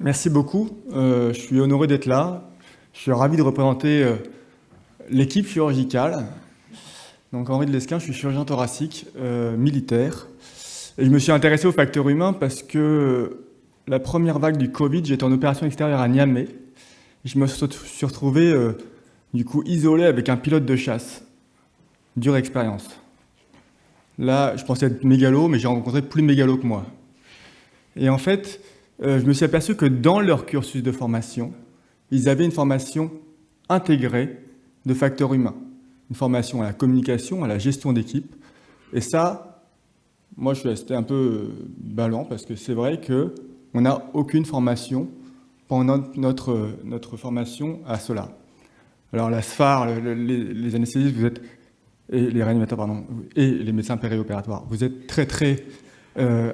Merci beaucoup. Je suis honoré d'être là. Je suis ravi de représenter l'équipe chirurgicale. Donc Henri de Lesquen, je suis chirurgien thoracique militaire. Et je me suis intéressé aux facteurs humains parce que la première vague du Covid, j'étais en opération extérieure à Niamey. Je me suis retrouvé du coup isolé avec un pilote de chasse. Dure expérience. Là, je pensais être mégalo, mais j'ai rencontré plus mégalo que moi. Et en fait, je me suis aperçu que dans leur cursus de formation, ils avaient une formation intégrée de facteurs humains. Une formation à la communication, à la gestion d'équipe. Et ça, moi, je suis resté un peu ballant parce que c'est vrai qu'on n'a aucune formation pendant notre formation à cela. Alors la SFAR, les anesthésistes, vous êtes, et les réanimateurs, pardon, et les médecins périopératoires, vous êtes très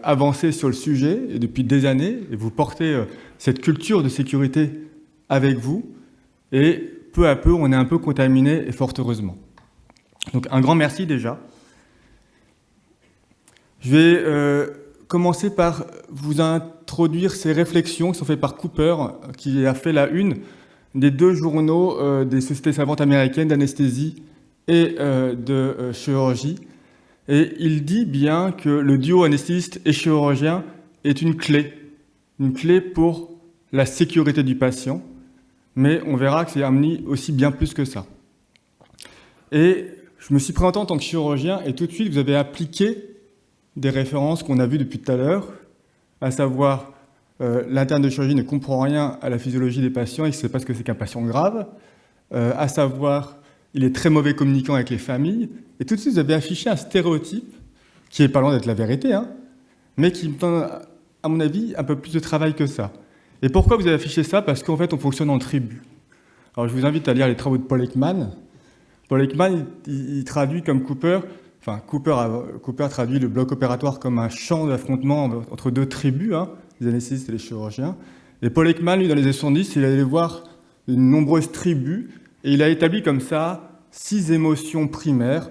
avancés sur le sujet et depuis des années, et vous portez cette culture de sécurité avec vous, et peu à peu, on est un peu contaminé, et fort heureusement. Donc un grand merci déjà. Je vais commencer par vous introduire ces réflexions qui sont faites par Cooper, qui a fait la une des deux journaux des sociétés savantes américaines d'anesthésie et de chirurgie. Et il dit bien que le duo anesthésiste et chirurgien est une clé pour la sécurité du patient, mais on verra que c'est amené aussi bien plus que ça. Et je me suis présenté en tant que chirurgien et tout de suite vous avez appliqué des références qu'on a vues depuis tout à l'heure, à savoir l'interne de chirurgie ne comprend rien à la physiologie des patients, il ne sait pas ce que c'est qu'un patient grave, à savoir il est très mauvais communicant avec les familles, et tout de suite vous avez affiché un stéréotype qui est pas loin d'être la vérité, hein, mais qui me donne, à mon avis, un peu plus de travail que ça. Et pourquoi vous avez affiché ça? Parce qu'en fait on fonctionne en tribu. Alors je vous invite à lire les travaux de Paul Ekman. Paul Ekman, il traduit comme Cooper, enfin Cooper traduit le bloc opératoire comme un champ d'affrontement entre deux tribus, hein, les anesthésistes et les chirurgiens. Et Paul Ekman, lui, dans les années 70, il allait voir de nombreuses tribus, et il a établi comme ça 6 émotions primaires,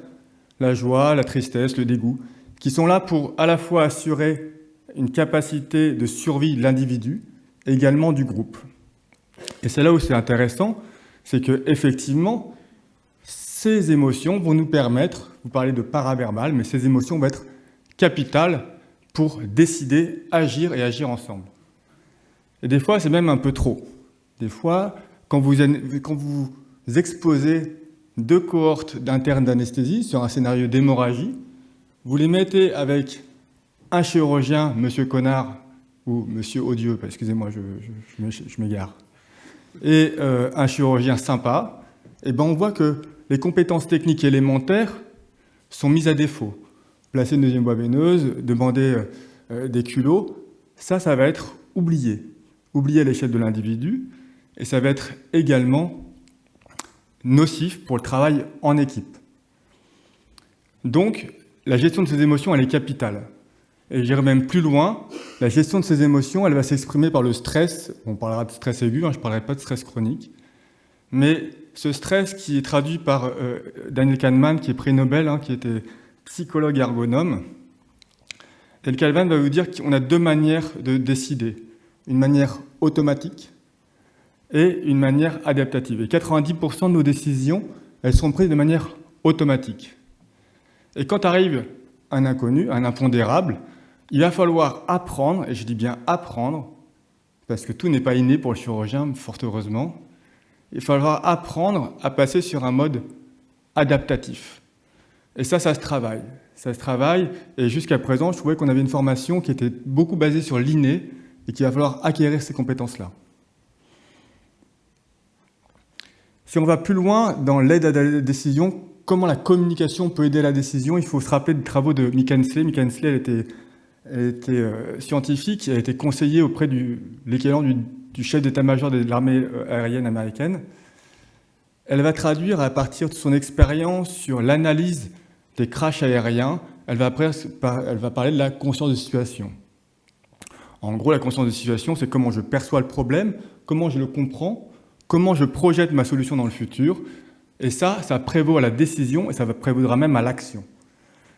la joie, la tristesse, le dégoût, qui sont là pour à la fois assurer une capacité de survie de l'individu, et également du groupe. Et c'est là où c'est intéressant, c'est qu'effectivement, ces émotions vont nous permettre, vous parlez de paraverbal, mais ces émotions vont être capitales pour décider, agir et agir ensemble. Et des fois, c'est même un peu trop. Des fois, quand vous exposez 2 cohortes d'internes d'anesthésie sur un scénario d'hémorragie, vous les mettez avec un chirurgien, monsieur Connard, ou monsieur Odieux, excusez-moi, je m'égare, et un chirurgien sympa, et ben on voit que les compétences techniques élémentaires sont mises à défaut. Placer une deuxième voie veineuse, demander des culots, ça va être oublié à l'échelle de l'individu, et ça va être également nocif pour le travail en équipe. Donc, la gestion de ces émotions, elle est capitale. Et j'irai même plus loin, la gestion de ces émotions, elle va s'exprimer par le stress. On parlera de stress aigu, hein, je ne parlerai pas de stress chronique. Mais ce stress qui est traduit par Daniel Kahneman, qui est prix Nobel, hein, qui était psychologue ergonome. Daniel Kahneman va vous dire qu'on a 2 manières de décider. Une manière automatique et une manière adaptative. Et 90% de nos décisions, elles sont prises de manière automatique. Et quand arrive un inconnu, un impondérable, il va falloir apprendre, et je dis bien apprendre, parce que tout n'est pas inné pour le chirurgien, fort heureusement, il va falloir apprendre à passer sur un mode adaptatif. Et ça se travaille. Ça se travaille, et jusqu'à présent, je trouvais qu'on avait une formation qui était beaucoup basée sur l'inné, et qu'il va falloir acquérir ces compétences-là. Si on va plus loin dans l'aide à la décision, comment la communication peut aider à la décision, il faut se rappeler des travaux de Mick Hensley. Mick Hensley, elle était scientifique, elle a été conseillée auprès de l'équivalent du chef d'état-major de l'armée aérienne américaine. Elle va traduire à partir de son expérience sur l'analyse des crashs aériens, elle va parler de la conscience de situation. En gros, la conscience de situation, c'est comment je perçois le problème, comment je le comprends, comment je projette ma solution dans le futur, et ça prévaut à la décision, et ça prévaudra même à l'action.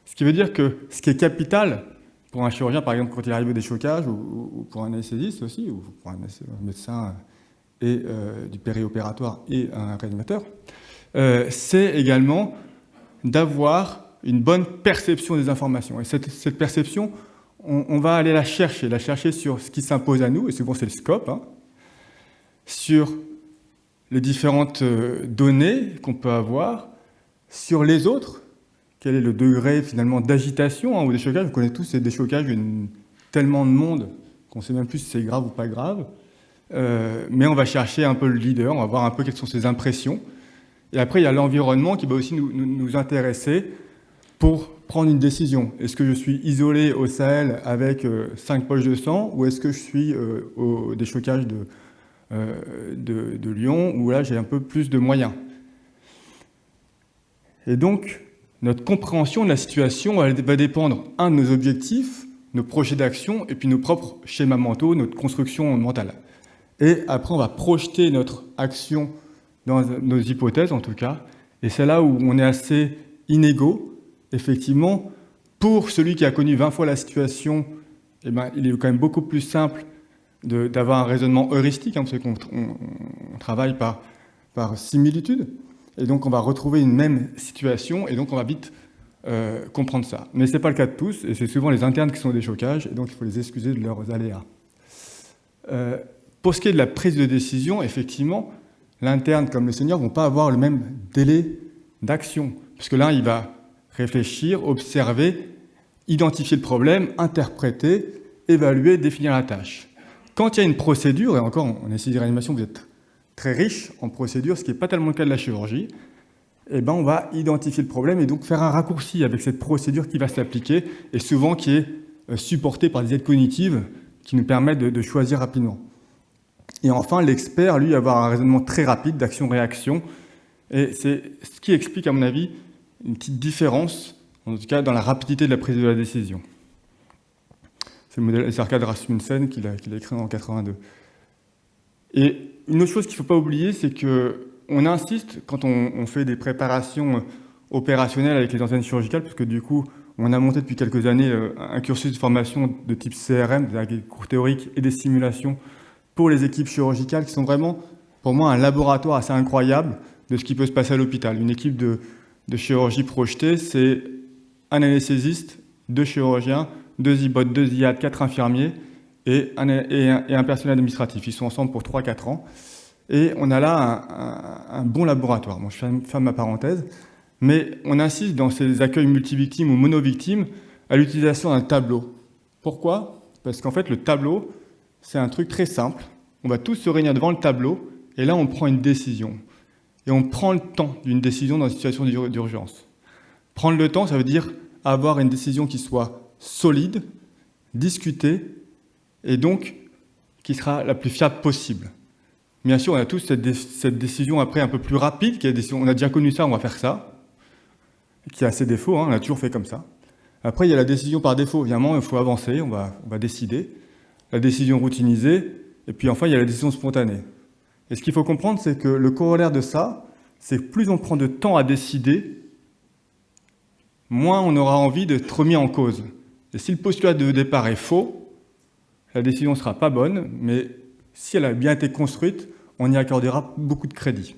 Ce qui veut dire que ce qui est capital pour un chirurgien, par exemple, quand il arrive au déchocage, ou pour un anesthésiste aussi, ou pour un médecin et du périopératoire et un réanimateur, c'est également d'avoir une bonne perception des informations. Et cette perception, on va aller la chercher sur ce qui s'impose à nous, et souvent c'est le scope, hein, sur les différentes données qu'on peut avoir, sur les autres, quel est le degré finalement d'agitation ou déchocage. Vous connaissez tous ces déchocages, il y a tellement de monde qu'on ne sait même plus si c'est grave ou pas grave. Mais on va chercher un peu le leader, on va voir un peu quelles sont ses impressions. Et après, il y a l'environnement qui va aussi nous intéresser pour prendre une décision. Est-ce que je suis isolé au Sahel avec 5 poches de sang, ou est-ce que je suis au déchocage de Lyon, où là j'ai un peu plus de moyens. Et donc, notre compréhension de la situation va dépendre, de nos objectifs, nos projets d'action, et puis nos propres schémas mentaux, notre construction mentale. Et après, on va projeter notre action dans nos hypothèses, en tout cas, et c'est là où on est assez inégaux. Effectivement, pour celui qui a connu 20 fois la situation, eh ben, il est quand même beaucoup plus simple d'avoir un raisonnement heuristique, hein, parce qu'on travaille par similitude, et donc on va retrouver une même situation, et donc on va vite comprendre ça. Mais ce n'est pas le cas de tous, et c'est souvent les internes qui sont des chocages, et donc il faut les excuser de leurs aléas. Pour ce qui est de la prise de décision, effectivement, l'interne comme le senior ne vont pas avoir le même délai d'action, parce que là, il va réfléchir, observer, identifier le problème, interpréter, évaluer, définir la tâche. Quand il y a une procédure, et encore en anesthésie de réanimation, vous êtes très riche en procédures, ce qui n'est pas tellement le cas de la chirurgie, eh ben, on va identifier le problème et donc faire un raccourci avec cette procédure qui va s'appliquer, et souvent qui est supportée par des aides cognitives qui nous permettent de choisir rapidement. Et enfin, l'expert, lui, va avoir un raisonnement très rapide d'action-réaction, et c'est ce qui explique, à mon avis, une petite différence, en tout cas dans la rapidité de la prise de la décision. C'est le modèle SRK de Rasmussen qu'il a écrit en 1982. Et une autre chose qu'il ne faut pas oublier, c'est qu'on insiste, quand on fait des préparations opérationnelles avec les antennes chirurgicales, parce que du coup, on a monté depuis quelques années un cursus de formation de type CRM, avec des cours théoriques et des simulations pour les équipes chirurgicales, qui sont vraiment, pour moi, un laboratoire assez incroyable de ce qui peut se passer à l'hôpital. Une équipe de chirurgie projetée, c'est un anesthésiste, 2 chirurgiens, 2 IBOT, 2 IAT, 4 infirmiers et un personnel administratif. Ils sont ensemble pour 3-4 ans. Et on a là un bon laboratoire. Bon, je ferme ma parenthèse. Mais on insiste dans ces accueils multivictimes ou monovictimes à l'utilisation d'un tableau. Pourquoi ? Parce qu'en fait, le tableau, c'est un truc très simple. On va tous se réunir devant le tableau et là, on prend une décision. Et on prend le temps d'une décision dans une situation d'urgence. Prendre le temps, ça veut dire avoir une décision qui soit solide, discutée, et donc qui sera la plus fiable possible. Bien sûr, on a tous cette décision après un peu plus rapide, on a déjà connu ça, on va faire ça, qui a ses défauts, hein, on a toujours fait comme ça. Après, il y a la décision par défaut, évidemment, il faut avancer, on va décider. La décision routinisée, et puis enfin, il y a la décision spontanée. Et ce qu'il faut comprendre, c'est que le corollaire de ça, c'est que plus on prend de temps à décider, moins on aura envie d'être remis en cause. Et si le postulat de départ est faux, la décision ne sera pas bonne, mais si elle a bien été construite, on y accordera beaucoup de crédit.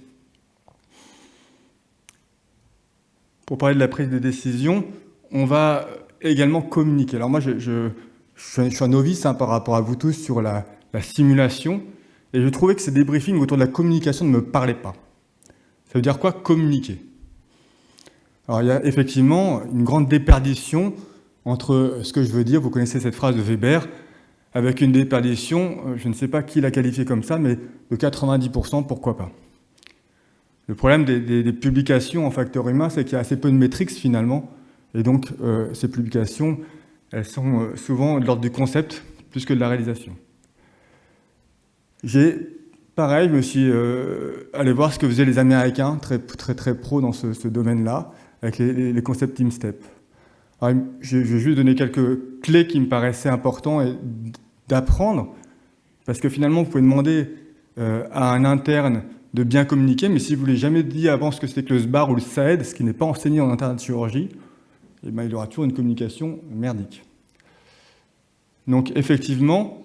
Pour parler de la prise de décision, on va également communiquer. Alors moi, je suis un novice par rapport à vous tous sur la simulation, et je trouvais que ces débriefings autour de la communication ne me parlaient pas. Ça veut dire quoi, communiquer ? Alors il y a effectivement une grande déperdition entre ce que je veux dire, vous connaissez cette phrase de Weber, avec une déperdition, je ne sais pas qui l'a qualifiée comme ça, mais de 90%, pourquoi pas. Le problème des publications en facteur humain, c'est qu'il y a assez peu de métriques finalement, et donc ces publications, elles sont souvent de l'ordre du concept plus que de la réalisation. Pareil, je me suis allé voir ce que faisaient les Américains, très pros dans ce domaine-là, avec les concepts Team Step. Alors, je vais juste donner quelques clés qui me paraissaient importantes d'apprendre, parce que finalement, vous pouvez demander à un interne de bien communiquer, mais si vous ne l'avez jamais dit avant ce que c'était que le SBAR ou le SAED, ce qui n'est pas enseigné en interne de chirurgie, eh ben, il aura toujours une communication merdique. Donc effectivement,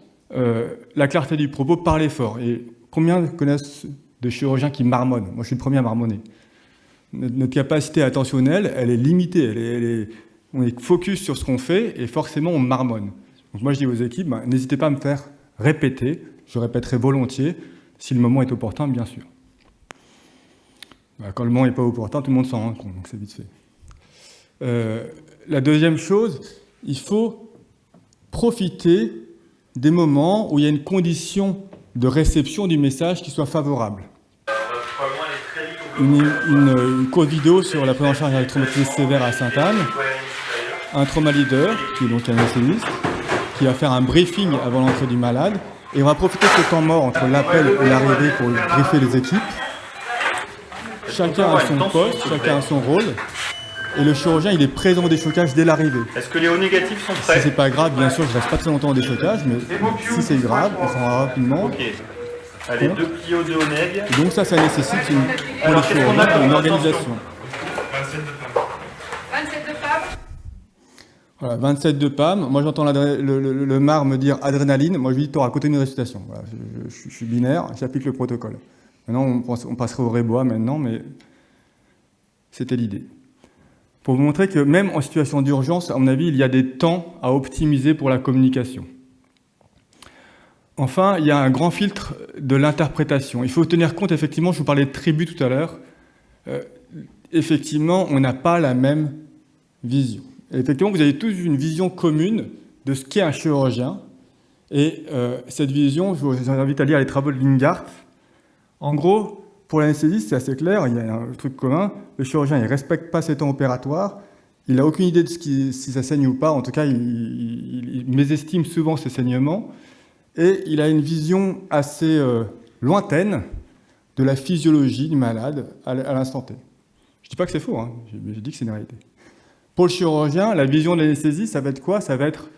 la clarté du propos parle fort. Et combien connaissent de chirurgiens qui marmonnent? Moi, je suis le premier à marmonner. Notre capacité attentionnelle, elle est limitée. On est focus sur ce qu'on fait et forcément, on marmonne. Donc moi, je dis aux équipes, n'hésitez pas à me faire répéter. Je répéterai volontiers si le moment est opportun, bien sûr. Quand le moment n'est pas opportun, tout le monde s'en rend compte, donc c'est vite fait. La deuxième chose, il faut profiter des moments où il y a une condition de réception du message qui soit favorable. Une courte vidéo sur la prise en charge avec traumatisme sévère à Sainte-Anne, un trauma leader, qui est donc un anesthésiste, qui va faire un briefing avant l'entrée du malade, et on va profiter de ce temps mort entre l'appel et l'arrivée pour briefer les équipes. Chacun a son poste, chacun a son rôle, et le chirurgien, il est présent au déchocage dès l'arrivée. Est-ce que les hauts négatifs sont prêts? Si c'est pas grave, bien sûr, je reste pas très longtemps au déchocage, mais si c'est grave, on s'en rend rapidement. Ok. Allez, 2 plio, 2 hauts neg. Donc ça nécessite pour les chirurgiens une organisation. 27 de PAM. Voilà, 27 de PAM. Moi, j'entends le MAR me dire adrénaline. Moi, je lui dis, tu auras côté une resuscitation. Voilà, je suis binaire, j'applique le protocole. Maintenant, on passerait au rébois maintenant, mais c'était l'idée. Pour vous montrer que même en situation d'urgence, à mon avis, il y a des temps à optimiser pour la communication. Enfin, il y a un grand filtre de l'interprétation. Il faut tenir compte, effectivement, je vous parlais de tribu tout à l'heure, effectivement, on n'a pas la même vision. Et effectivement, vous avez tous une vision commune de ce qu'est un chirurgien. Et cette vision, je vous invite à lire les travaux de Lingard. En gros, pour l'anesthésiste, c'est assez clair, il y a un truc commun. Le chirurgien, il ne respecte pas ses temps opératoires. Il n'a aucune idée de si ça saigne ou pas. En tout cas, il mésestime souvent ses saignements. Et il a une vision assez lointaine de la physiologie du malade à l'instant T. Je ne dis pas que c'est faux, hein. Je dis que c'est une réalité. Pour le chirurgien, la vision de l'anesthésie, ça va être quoi? Ça va être,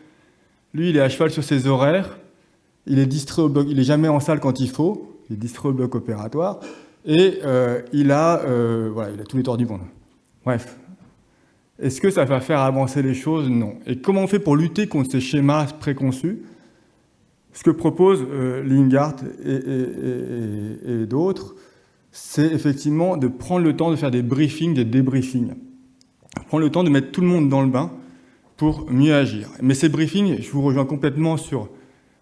lui, il est à cheval sur ses horaires, il est distrait au bloc, il n'est jamais en salle quand il faut, il est distrait au bloc opératoire, et il a tous les torts du monde. Bref. Est-ce que ça va faire avancer les choses? Non. Et comment on fait pour lutter contre ces schémas préconçus? Ce que propose Lingard et d'autres, c'est effectivement de prendre le temps de faire des briefings, des débriefings. Prendre le temps de mettre tout le monde dans le bain pour mieux agir. Mais ces briefings, je vous rejoins complètement sur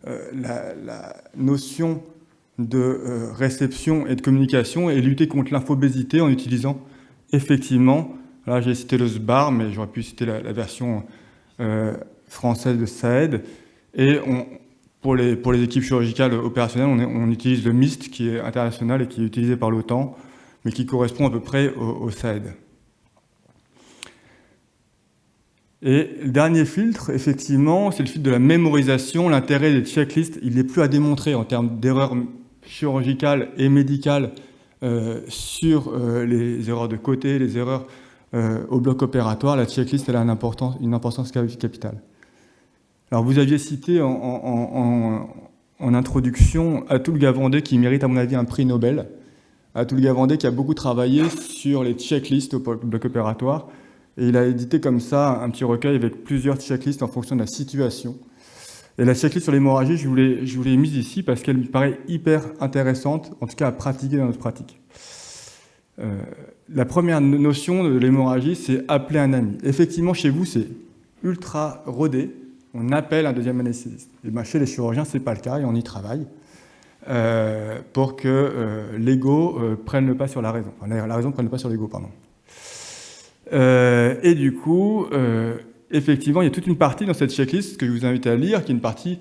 la notion de réception et de communication et lutter contre l'infobésité en utilisant effectivement, là j'ai cité le SBAR, mais j'aurais pu citer la version française de SAED, et pour les équipes chirurgicales opérationnelles, on utilise le MIST qui est international et qui est utilisé par l'OTAN, mais qui correspond à peu près au SAED. Et le dernier filtre, effectivement, c'est le filtre de la mémorisation. L'intérêt des checklists, il n'est plus à démontrer en termes d'erreurs chirurgicales et médicales sur les erreurs de côté, les erreurs au bloc opératoire. La checklist, elle a une importance capitale. Alors, vous aviez cité en introduction Atul Gawande, qui mérite, à mon avis, un prix Nobel. Atul Gawande, qui a beaucoup travaillé sur les checklists au bloc opératoire. Et il a édité comme ça un petit recueil avec plusieurs checklists en fonction de la situation. Et la checklist sur l'hémorragie, je vous l'ai mise ici parce qu'elle me paraît hyper intéressante, en tout cas à pratiquer dans notre pratique. La première notion de l'hémorragie, c'est appeler un ami. Effectivement, chez vous, c'est ultra rodé. On appelle un deuxième anesthésiste. Et ben, chez les chirurgiens, ce n'est pas le cas et on y travaille pour que l'ego prenne le pas sur la raison. Enfin, la raison ne prenne le pas sur l'ego, pardon. Et du coup, effectivement, il y a toute une partie dans cette checklist que je vous invite à lire, qui est une partie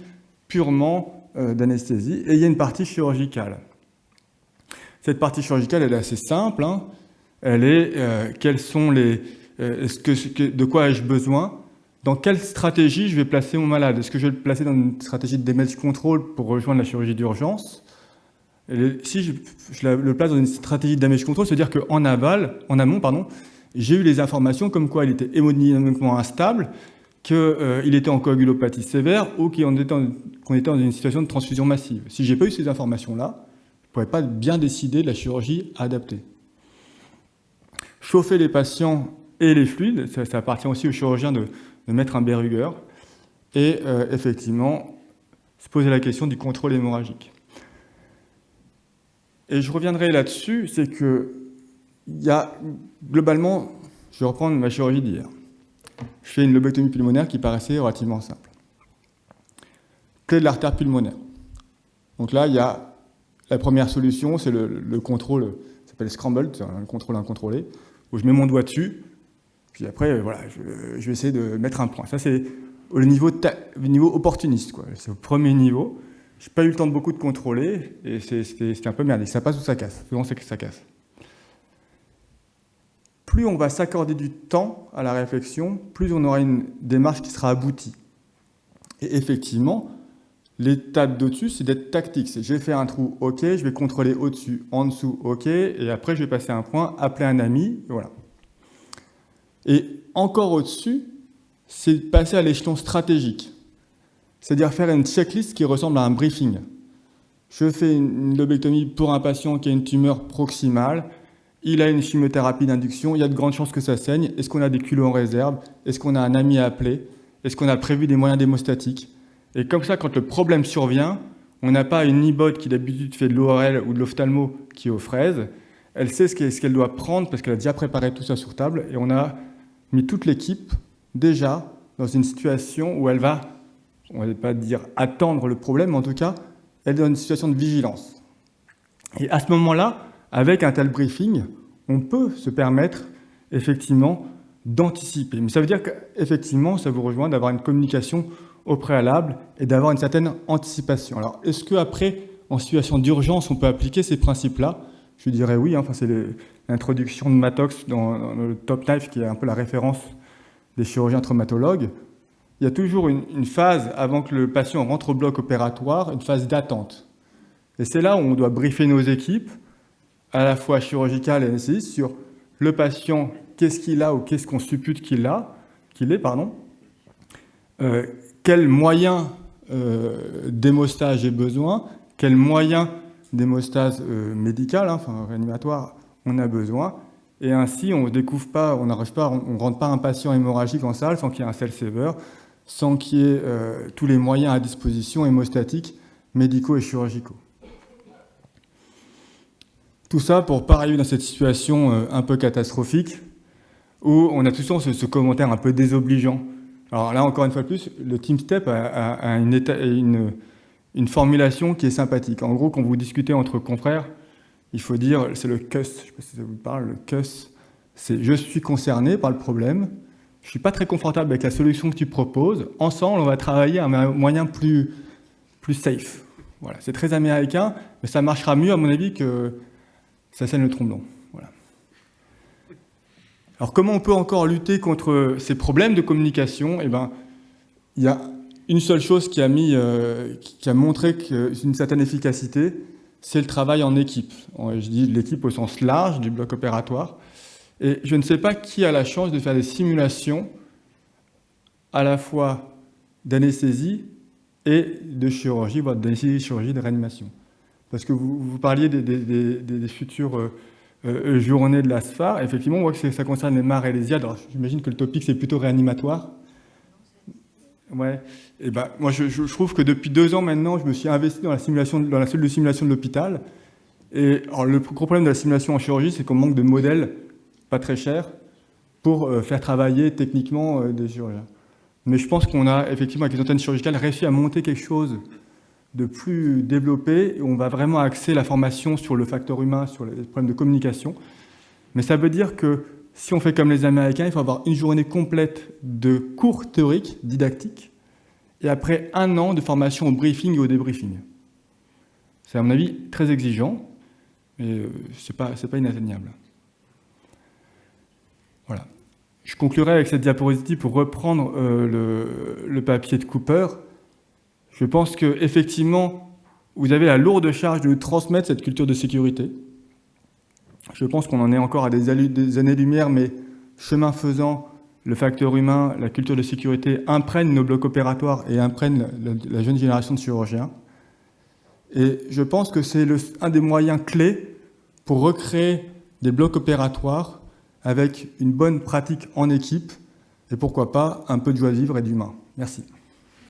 purement d'anesthésie, et il y a une partie chirurgicale. Cette partie chirurgicale, elle est assez simple. Hein. Elle est quels sont de quoi ai-je besoin? Dans quelle stratégie je vais placer mon malade? Est-ce que je vais le placer dans une stratégie de damage control pour rejoindre la chirurgie d'urgence? Si je le place dans une stratégie de damage control, c'est-à-dire qu'en amont, j'ai eu les informations comme quoi il était hémodynamiquement instable, qu'il était en coagulopathie sévère ou qu'on était dans une situation de transfusion massive. Si je n'ai pas eu ces informations-là, je ne pourrais pas bien décider de la chirurgie adaptée. Chauffer les patients et les fluides, ça appartient aussi aux chirurgiens de mettre un Berruger et effectivement se poser la question du contrôle hémorragique. Et je reviendrai là-dessus, c'est que il y a globalement, je vais reprendre ma chirurgie d'hier. Je fais une lobectomie pulmonaire qui paraissait relativement simple. Clé de l'artère pulmonaire. Donc là, il y a la première solution, c'est le contrôle, ça s'appelle scramble, c'est un contrôle incontrôlé, où je mets mon doigt dessus, puis après, voilà, je vais essayer de mettre un point. Ça, c'est au niveau opportuniste, quoi. C'est au premier niveau. Je n'ai pas eu le temps de beaucoup de contrôler, et c'était un peu merdique. Ça passe ou ça casse. Souvent, c'est que ça casse. Plus on va s'accorder du temps à la réflexion, plus on aura une démarche qui sera aboutie. Et effectivement, l'étape d'au-dessus, c'est d'être tactique. C'est je vais faire un trou, ok, je vais contrôler au-dessus, en dessous, ok, et après je vais passer un point, appeler un ami, voilà. Et encore au-dessus, c'est passer à l'échelon stratégique. C'est-à-dire faire une checklist qui ressemble à un briefing. Je fais une lobectomie pour un patient qui a une tumeur proximale, il a une chimiothérapie d'induction, il y a de grandes chances que ça saigne. Est-ce qu'on a des culots en réserve? Est-ce qu'on a un ami à appeler? Est-ce qu'on a prévu des moyens démostatiques? Et comme ça, quand le problème survient, on n'a pas une IBOT qui d'habitude fait de l'ORL ou de l'ophtalmo qui est aux fraises. Elle sait ce qu'elle doit prendre parce qu'elle a déjà préparé tout ça sur table. Et on a mis toute l'équipe déjà dans une situation où elle va, on ne va pas dire attendre le problème, mais en tout cas, elle est dans une situation de vigilance. Et à ce moment-là, avec un tel briefing, on peut se permettre effectivement d'anticiper. Mais ça veut dire qu'effectivement, ça vous rejoint d'avoir une communication au préalable et d'avoir une certaine anticipation. Alors, est-ce qu'après, en situation d'urgence, on peut appliquer ces principes-là? Je dirais oui, hein. Enfin, c'est l'introduction de Mattox dans le Top Knife, qui est un peu la référence des chirurgiens traumatologues. Il y a toujours une phase, avant que le patient rentre au bloc opératoire, une phase d'attente. Et c'est là où on doit briefer nos équipes, à la fois chirurgicales et anesthésistes, sur le patient, qu'est-ce qu'il a ou qu'est-ce qu'on suppute qu'il est, quel moyen d'hémostase j'ai besoin, quel moyen d'hémostase médicale, enfin réanimatoire, on a besoin. Et ainsi, on ne rentre pas un patient hémorragique en salle sans qu'il y ait un cell saver, sans qu'il y ait tous les moyens à disposition hémostatiques, médicaux et chirurgicaux. Tout ça pour ne pas arriver dans cette situation un peu catastrophique, où on a tout le temps ce commentaire un peu désobligeant. Alors là, encore une fois de plus, le Team Step a une formulation qui est sympathique. En gros, quand vous discutez entre confrères, il faut dire, c'est le CUS, je ne sais pas si ça vous parle, le CUS, c'est « je suis concerné par le problème, je ne suis pas très confortable avec la solution que tu proposes, ensemble, on va travailler à un moyen plus safe ». Voilà, c'est très américain, mais ça marchera mieux, à mon avis, que ça saigne le tromblon. Voilà. Alors, comment on peut encore lutter contre ces problèmes de communication? Eh bien, il y a une seule chose qui a montré une certaine efficacité, c'est le travail en équipe. Je dis l'équipe au sens large du bloc opératoire. Et je ne sais pas qui a la chance de faire des simulations à la fois d'anesthésie et de chirurgie, voire d'anesthésie, chirurgie, de réanimation. Parce que vous parliez des futures journées de l'ASFAR. Effectivement, on voit que ça concerne les MAR et les IAD. Alors, j'imagine que le topic, c'est plutôt réanimatoire. Ouais. Et ben, moi, je trouve que depuis 2 ans maintenant, je me suis investi dans la cellule de simulation de l'hôpital. Et alors, le gros problème de la simulation en chirurgie, c'est qu'on manque de modèles, pas très chers, pour faire travailler techniquement des chirurgiens. Mais je pense qu'on a, effectivement, avec les antennes chirurgicales, réussi à monter quelque chose de plus développé. Et on va vraiment axer la formation sur le facteur humain, sur les problèmes de communication. Mais ça veut dire que si on fait comme les Américains, il faut avoir une journée complète de cours théoriques, didactiques, et après 1 an de formation au briefing et au débriefing. C'est à mon avis très exigeant, mais c'est pas inatteignable. Voilà. Je conclurai avec cette diapositive pour reprendre le papier de Cooper. Je pense qu'effectivement, vous avez la lourde charge de nous transmettre cette culture de sécurité. Je pense qu'on en est encore à des années-lumière, mais chemin faisant, le facteur humain, la culture de sécurité imprègne nos blocs opératoires et imprègne la jeune génération de chirurgiens. Et je pense que c'est un des moyens clés pour recréer des blocs opératoires avec une bonne pratique en équipe et pourquoi pas un peu de joie de vivre et d'humain. Merci.